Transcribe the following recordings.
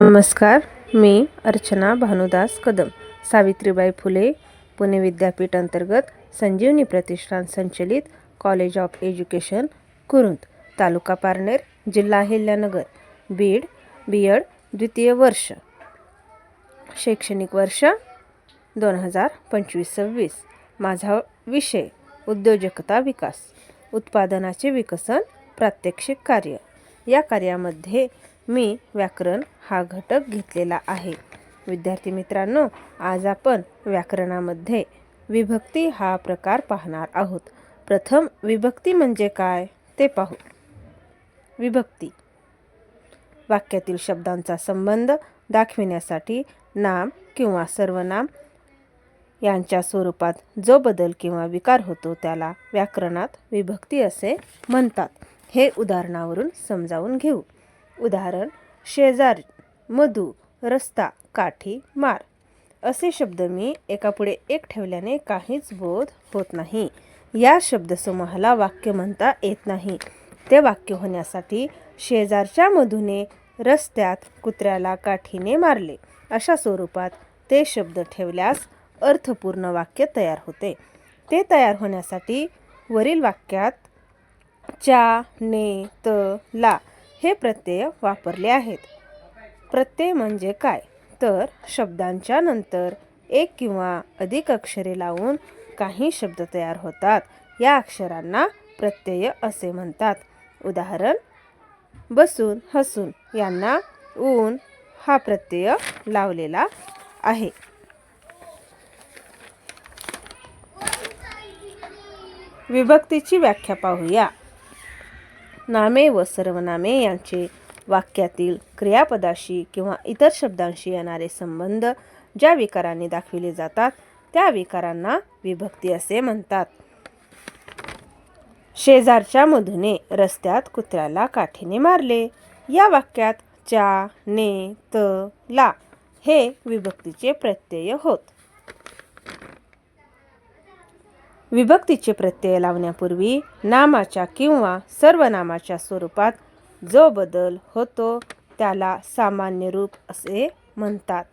नमस्कार. मी अर्चना भानुदास कदम, सावित्रीबाई फुले पुणे विद्यापीठ अंतर्गत संजीवनी प्रतिष्ठान संचलित कॉलेज ऑफ एज्युकेशन कुरुंद, तालुका पारनेर, जिल्हा अहिल्यानगर, बीड, बी.एड. द्वितीय वर्ष, शैक्षणिक वर्ष 2025-26. माझा विषय उद्योजकता विकास, उत्पादनाचे विकसन, प्रात्यक्षिक कार्य. या कार्यामध्ये मी व्याकरण हा घटक घेतलेला आहे. विद्यार्थी मित्रांनो, आज आपण व्याकरणामध्ये विभक्ती हा प्रकार पाहणार आहोत. प्रथम विभक्ती म्हणजे काय ते पाहू. विभक्ती वाक्यातील शब्दांचा संबंध दाखविण्यासाठी नाम किंवा सर्वनाम यांच्या स्वरूपात जो बदल किंवा विकार होतो त्याला व्याकरणात विभक्ती असे म्हणतात. हे उदाहरणावरून समजावून घेऊ. उदाहरण: शेजार, मधु, रस्ता, काठी, मार. असे शब्द मी एकापुढे एक ठेवल्याने काहीच बोध होत नाही. या शब्दसमूहाला वाक्य म्हणता येत नाही. ते वाक्य होण्यासाठी शेजारच्या मधुने रस्त्यात कुत्र्याला काठीने मारले अशा स्वरूपात ते शब्द ठेवल्यास अर्थपूर्ण वाक्य तयार होते. ते तयार होण्यासाठी वरील वाक्यात च्या, ने, त, ला हे प्रत्यय वापरले आहेत. प्रत्यय म्हणजे काय तर शब्दांच्या नंतर एक किंवा अधिक अक्षरे लावून काही शब्द तयार होतात. या अक्षरांना प्रत्यय असे म्हणतात. उदाहरण: बसून, हसून यांना ऊन हा प्रत्यय लावलेला आहे. विभक्तीची व्याख्या पाहूया. नामे व सर्वनामे यांचे वाक्यातील क्रियापदाशी किंवा इतर शब्दांशी येणारे संबंध ज्या विकारांनी दाखविले जातात त्या विकारांना विभक्ती असे म्हणतात. शेजारच्या मधुने रस्त्यात कुत्र्याला काठीने मारले. या वाक्यात च्या, ने, त, ला हे विभक्तीचे प्रत्यय होत. विभक्तीचे प्रत्यय लावण्यापूर्वी नामाच्या किंवा सर्वनामाच्या स्वरूपात जो बदल होतो त्याला सामान्य रूप असे म्हणतात.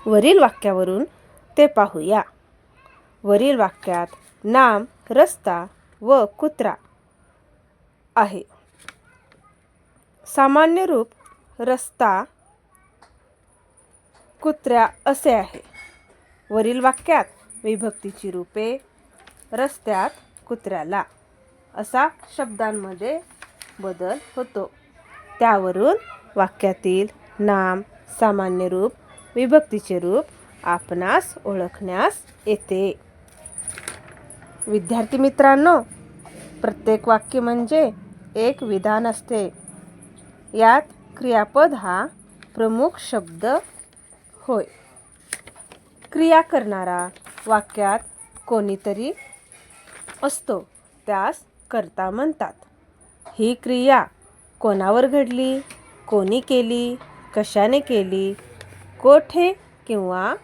वरील वाक्यावरून ते पाहूया. वरील वाक्यात नाम रस्ता व कुत्रा आहे. सामान्य रूप रस्ता कुत्र्या असे आहे. वरील वाक्यात विभक्तीची रूपे रस्त्यात, कुत्र्याला असा शब्दांमध्ये बदल होतो. त्यावरून वाक्यातील नाम, सामान्य रूप, विभक्तीचे रूप आपणास ओळखण्यास येते. विद्यार्थी मित्रांनो, प्रत्येक वाक्य म्हणजे एक विधान असते. यात क्रियापद हा प्रमुख शब्द होय. क्रिया करणारा वाक्यात कोणीतरी असतो त्यास कर्ता म्हणतात. ही क्रिया कोणावर घडली, कोणी केली, कशाने केली, कोठे किंवा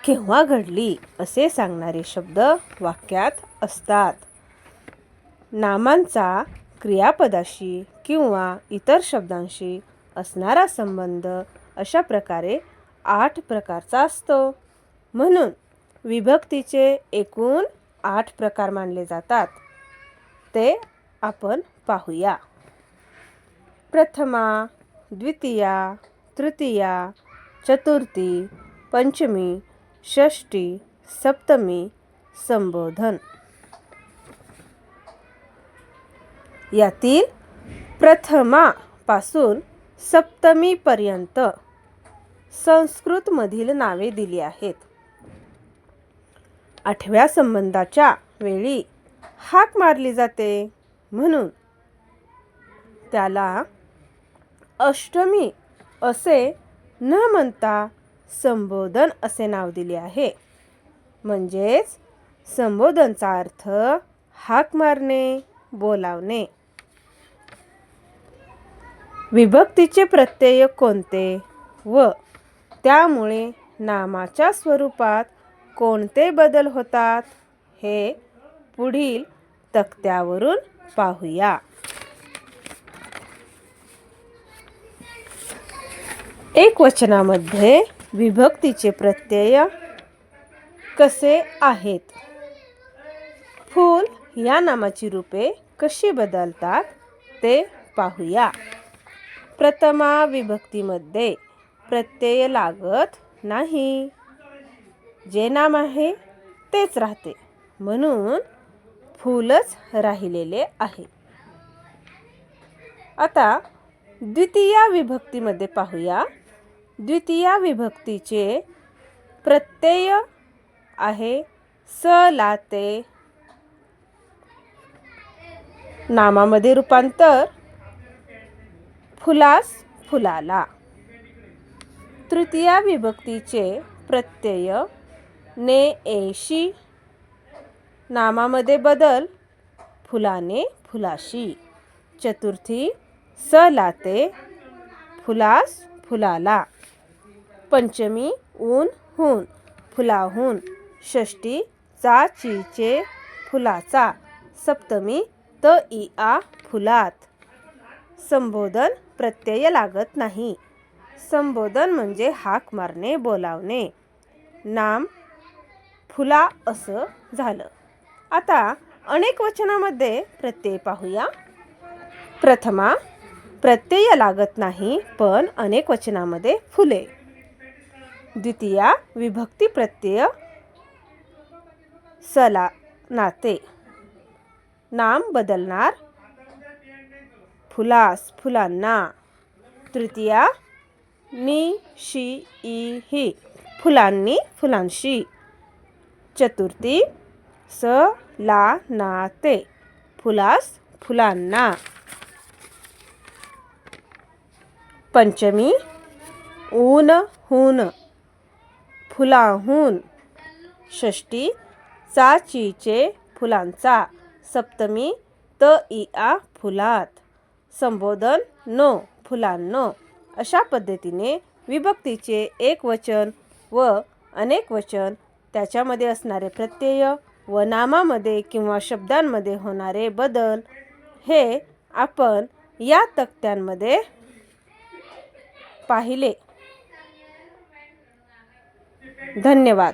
केव्हा घडली असे सांगणारे शब्द वाक्यात असतात. नामांचा क्रियापदाशी किंवा इतर शब्दांशी असणारा संबंध अशा प्रकारे 8 प्रकारचा असतो. म्हणून विभक्तीचे एकूण 8 प्रकार मानले जातात. ते आपण पाहूया. प्रथमा, द्वितीया, तृतीया, चतुर्थी, पंचमी, षष्ठी, सप्तमी, संबोधन. यातील प्रथमा पासून सप्तमी पर्यंत संस्कृत मधील नावे दिली आहेत. 8व्या संबंधाच्या वेळी हाक मारली जाते म्हणून त्याला अष्टमी असे न म्हणता संबोधन असे नाव दिले आहे. म्हणजेच संबोधनचा अर्थ हाक मारणे, बोलावणे. विभक्तीचे प्रत्यय कोणते व त्यामुळे नामाच्या स्वरूपात कोणते बदल होतात हे पुढील तक्त्यावरून पाहूया. एकवचनामध्ये विभक्तीचे प्रत्यय कसे आहेत? फूल या नामाची रूपे कशी बदलतात ते पाहूया. प्रथमा विभक्तीमध्ये प्रत्यय लागत नाही. जे नाम आहे तेच राहते, म्हणून फूलच राहिलेले आहे. आता द्वितीया विभक्तीमध्ये पाहूया. द्वितीया विभक्तीचे प्रत्यय आहे स लाते. नामामध्ये रूपांतर फुलास फुलाला. तृतीया विभक्तीचे प्रत्यय ने एशी. नामामध्ये बदल फुलाने फुलाशी. चतुर्थी स लाते फुलास फुलाला. पंचमी ऊन हून फुलाहून. षष्टी चा चीचे फुलाचा. सप्तमी त इ आ फुलात. संबोधन प्रत्यय लागत नाही. संबोधन म्हणजे हाक मारणे, बोलावणे. नाम फुला असं झालं. आता अनेक वचनामध्ये प्रत्यय पाहूया. प्रथमा प्रत्यय लागत नाही, पण अनेक वचनामध्ये फुले. द्वितीया विभक्ती प्रत्यय सला नाते. नाम बदलणार फुलास फुलांना. तृतीया नि शी ई ही फुलांनी फुलांशी. चतुर्थी स ला नाते फुलास फुलांना. पंचमी ऊन हून फुलाहून. षष्टी चा चीचे फुलांचा. सप्तमी त इ आ फुलात. संबोधन नो फुलांनो. अशा पद्धतीने विभक्तीचे एक वचन व अनेक वचन, त्याच्यामध्ये असणारे प्रत्यय व नामामध्ये किंवा शब्दांमध्ये होणारे बदल हे आपण या तक्त्यांमध्ये पाहिले. धन्यवाद.